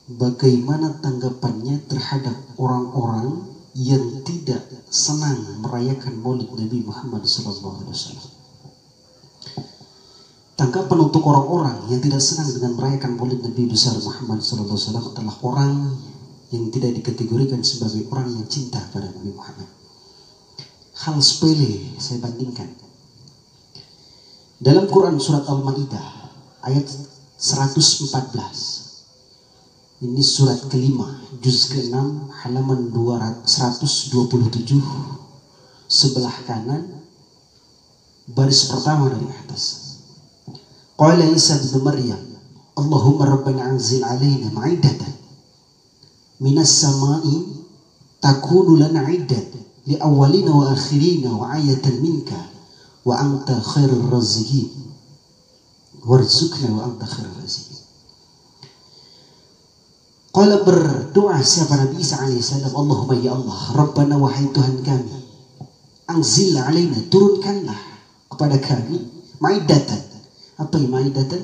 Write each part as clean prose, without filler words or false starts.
bagaimana tanggapannya terhadap orang-orang yang tidak senang merayakan Maulid Nabi Muhammad SAW. Tanggapan untuk orang-orang yang tidak senang dengan merayakan Maulid Nabi besar Muhammad SAW adalah orang yang tidak dikategorikan sebagai orang yang cinta pada Nabi Muhammad. Hal sepele saya bandingkan. Dalam Quran surat Al-Maidah ayat 114. Ini surat kelima, juz ke-6, halaman 127, sebelah kanan, baris pertama dari atas. Qala Isa bin Maryam, Allahumma rabbana anzil alaina ma'idatan minas sama'i takunu lana 'iddat li awwalina wa akhirina wa ayatan minka wa anta khairur raziqin warzuqna wa anta khairur raziqin. Qala berdoa siapa Nabi Isa alaihissalam, Allahumma ya Allah, Rabbana wahai Tuhan kami, anzil alaina, turunkanlah kepada kami ma'idatan. Apa yang ma'idatan?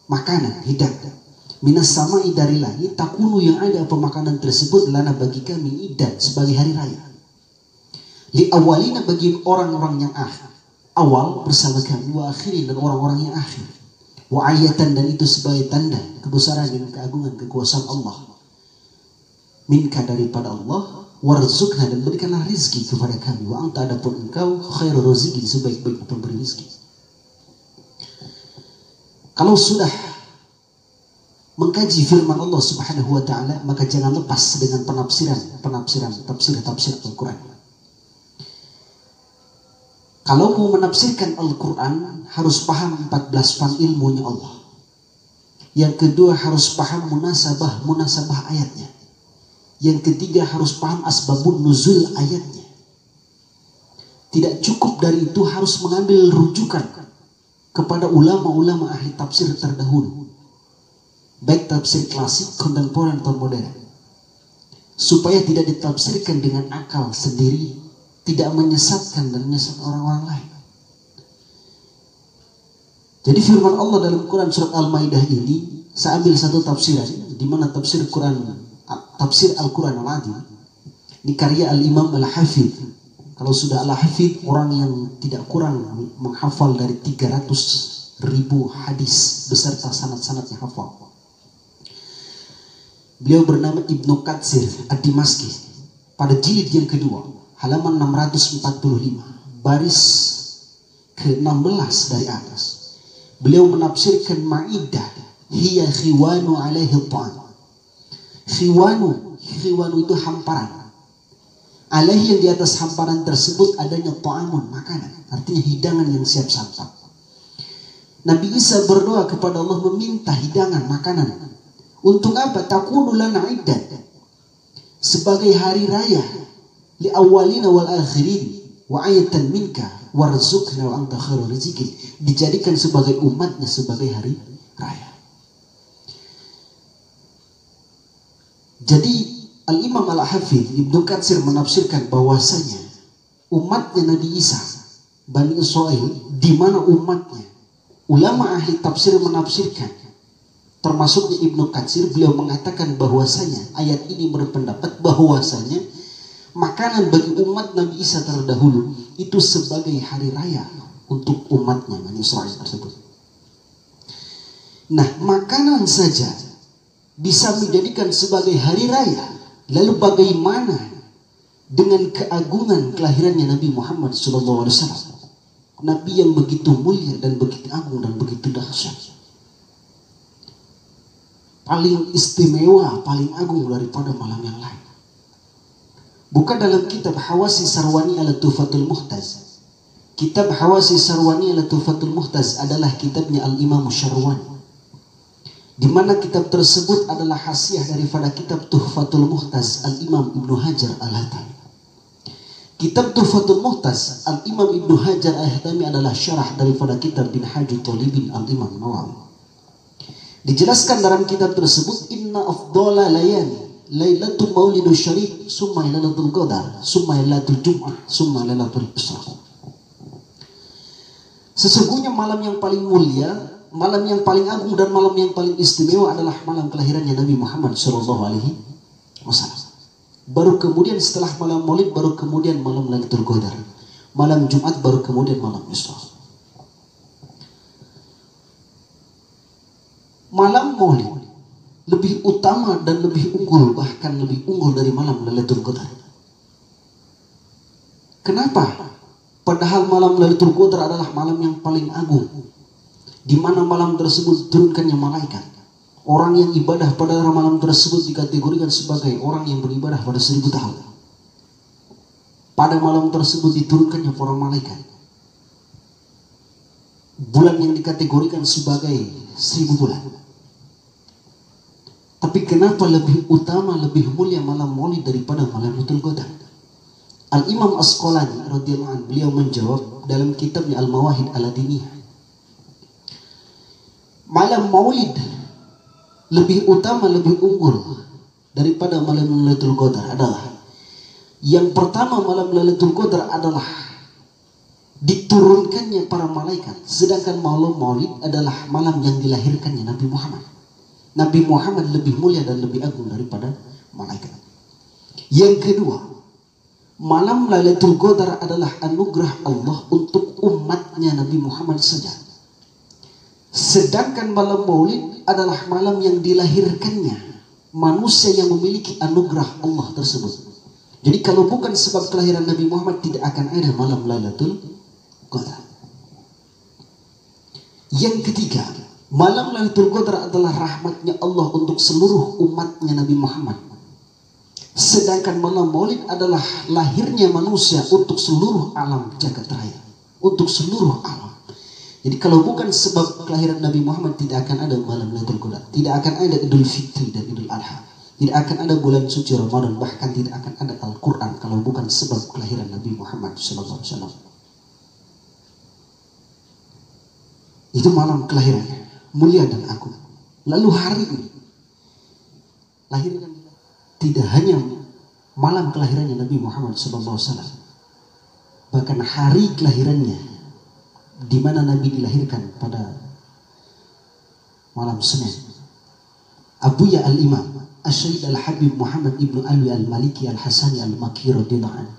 Makanan, hidangan. Minas sama'i, dari langit, takunu, yang ada apa makanan tersebut, lana bagi kami, idan, sebagai hari raya. Li awalina, bagi orang-orang yang awal bersama kami, wa akhirin, dan orang-orang yang akhir. Wa ayatan, dan itu sebagai tanda kebesaran dan keagungan kekuasaan Allah. Minka, daripada Allah, warzuqna, dan berikanlah rizki kepada kami. Wa anta, adapun engkau, khairur raziqin, sebaik-baik pemberi rizki. Kalau sudah mengkaji firman Allah Subhanahu wa taala, maka jangan lepas dengan tafsir Al-Qur'an. Kalau mau menafsirkan Al-Qur'an, harus paham 14 fan ilmunya Allah. Yang kedua, harus paham munasabah ayatnya. Yang ketiga, harus paham asbabun nuzul ayatnya. Tidak cukup dari itu, harus mengambil rujukan kepada ulama-ulama ahli tafsir terdahulu, baik tafsir klasik, kontemporer atau modern, supaya tidak ditafsirkan dengan akal sendiri, tidak menyesatkan dan menyesat orang-orang lain. Jadi firman Allah dalam Quran surat Al-Maidah ini, saya ambil satu tafsiran, di mana tafsir Al-Quran Al-Azim, ini karya Al-Imam Al-Hafidh. Kalau sudah Al-Hafidh, orang yang tidak kurang menghafal dari 300.000 hadis beserta sanad-sanadnya hafal. Beliau bernama Ibnu Katsir Ad-Dimaski. Pada jilid yang kedua, halaman 645, baris ke-16 dari atas, beliau menafsirkan ma'idah, hiya khiwanu alaihi ta'am. Khiwanu itu hamparan. Alaihi, yang di atas hamparan tersebut adanya ta'amun, makanan, artinya hidangan yang siap santap. Nabi Isa berdoa kepada Allah meminta hidangan makanan. Untuk apa? Takunu lana iddat, sebagai hari raya, li awwalina wal akhirin wa ayatan minka warzuqna wa anta khairur raziqin, dijadikan sebagai umatnya sebagai hari raya. Jadi Al-Imam Al-Hafidh Ibnu Katsir menafsirkan bahwasanya umatnya Nabi Isa, Bani Israel, di mana umatnya, ulama ahli tafsir menafsirkan, termasuknya Ibnu Katsir, beliau mengatakan bahwasanya ayat ini berpendapat bahwasanya makanan bagi umat Nabi Isa terdahulu itu sebagai hari raya untuk umatnya Bani Israel tersebut. Nah, makanan saja bisa menjadikan sebagai hari raya. Lalu bagaimana dengan keagungan kelahirannya Nabi Muhammad SAW, Nabi yang begitu mulia dan begitu agung dan begitu dahsyat, paling istimewa, paling agung daripada malam yang lain. Bukan dalam kitab Hawasi Sarwani ala Tuhfatul Muhtaz. Kitab Hawasi Sarwani ala Tuhfatul Muhtaz adalah kitabnya Al-Imam Syarwani, di mana kitab tersebut adalah hasiah daripada kitab Tuhfatul Muhtaz Al-Imam Ibnu Hajar Al-Haytami. Kitab Tuhfatul Muhtaz Al-Imam Ibnu Hajar Al-Haytami adalah syarah daripada kitab Minhajut Talibin Al-Imam Nawawi. Dijelaskan dalam kitab tersebut, inna afdhala layani lailatul maulidus syarif summa lailatul qadar summa lailatul jum'ah summa lailatul isra. Sesungguhnya malam yang paling mulia malam yang paling agung dan malam yang paling istimewa adalah malam kelahirannya Nabi Muhammad SAW. Baru kemudian setelah malam Maulid, baru kemudian malam Lailatul Qadar. Malam Jumat, baru kemudian malam Isra. Malam Maulid lebih utama dan lebih unggul, bahkan lebih unggul dari malam Lailatul Qadar. Kenapa? Padahal malam Lailatul Qadar adalah malam yang paling agung, di mana malam tersebut diturunkannya malaikat. Orang yang ibadah pada malam tersebut dikategorikan sebagai orang yang beribadah pada 1000 tahun. Pada malam tersebut diturunkannya para malaikat. Bulan yang dikategorikan sebagai 1000 bulan. Tapi kenapa lebih utama, lebih mulia malam Maulid daripada malam Lailatul Qadar? Al-Imam Asqalani radhiyallahu anhu, beliau menjawab dalam kitabnya Al-Mawahid Al-Adiniyah. Malam Maulid lebih utama, lebih unggul daripada malam Lailatul Qadar adalah, yang pertama, malam Lailatul Qadar adalah diturunkannya para malaikat, sedangkan malam Maulid adalah malam yang dilahirkannya Nabi Muhammad. Nabi Muhammad lebih mulia dan lebih agung daripada malaikat. Yang kedua, malam Lailatul Qadar adalah anugerah Allah untuk umatnya Nabi Muhammad saja. Sedangkan malam Maulid adalah malam yang dilahirkannya manusia yang memiliki anugerah Allah tersebut. Jadi kalau bukan sebab kelahiran Nabi Muhammad, tidak akan ada malam Lailatul Qadar. Yang ketiga, malam Lailatul Qadar adalah rahmatnya Allah untuk seluruh umatnya Nabi Muhammad. Sedangkan malam Maulid adalah lahirnya manusia untuk seluruh alam jagat raya, untuk seluruh alam. Jadi kalau bukan sebab kelahiran Nabi Muhammad, tidak akan ada malam Lailatul Qadar, tidak akan ada Idul Fitri dan Idul Adha, tidak akan ada bulan suci Ramadan, bahkan tidak akan ada Al-Quran kalau bukan sebab kelahiran Nabi Muhammad SAW. Itu malam kelahirannya, mulia dan agung. Lalu hari ini lahirkan tidak hanya malam kelahirannya Nabi Muhammad SAW, bahkan hari kelahirannya di mana Nabi dilahirkan pada malam Senin. Abuya Al-Imam Asy-Syaikh Al-Habib Muhammad Ibnu Alwi Al-Maliki Al-Hasani Al-Makki radhiyallahu anhu,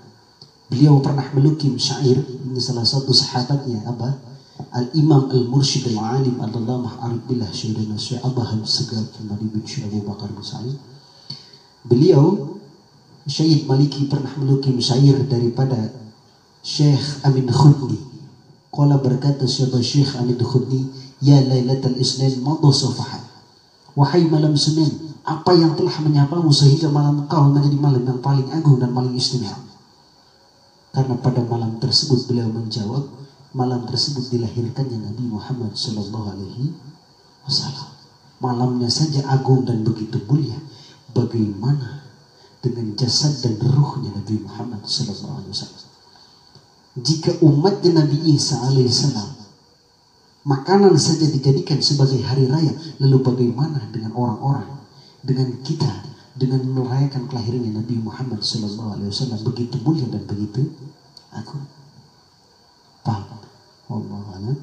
beliau pernah melukis syair. Ini salah satu sahabatnya, Al-Imam Al-Mursyid Al-Alim Al-Allamah Arif Billah Syaikhina Syekh Abah Al-Segar Al-Madi bin Syekh Abu Bakar Musa'id. Beliau Syekh Maliki pernah melukis syair daripada Syekh Amin Khudni. Qala berkata Syekh Amin Khudni, ya Lailatul Isnin madha safahan, wahai malam Senin, apa yang telah menyapamu sehingga malam kau menjadi malam yang paling agung dan paling istimewa? Karena pada malam tersebut beliau menjawab, malam tersebut dilahirkannya Nabi Muhammad SAW. Malamnya saja agung dan begitu mulia, bagaimana dengan jasad dan ruhnya Nabi Muhammad SAW? Jika umatnya Nabi Isa alaihissalam makanan saja dijadikan sebagai hari raya, lalu bagaimana dengan orang-orang, dengan kita, dengan merayakan kelahirannya Nabi Muhammad SAW, begitu mulia dan begitu agung. Paham? Allah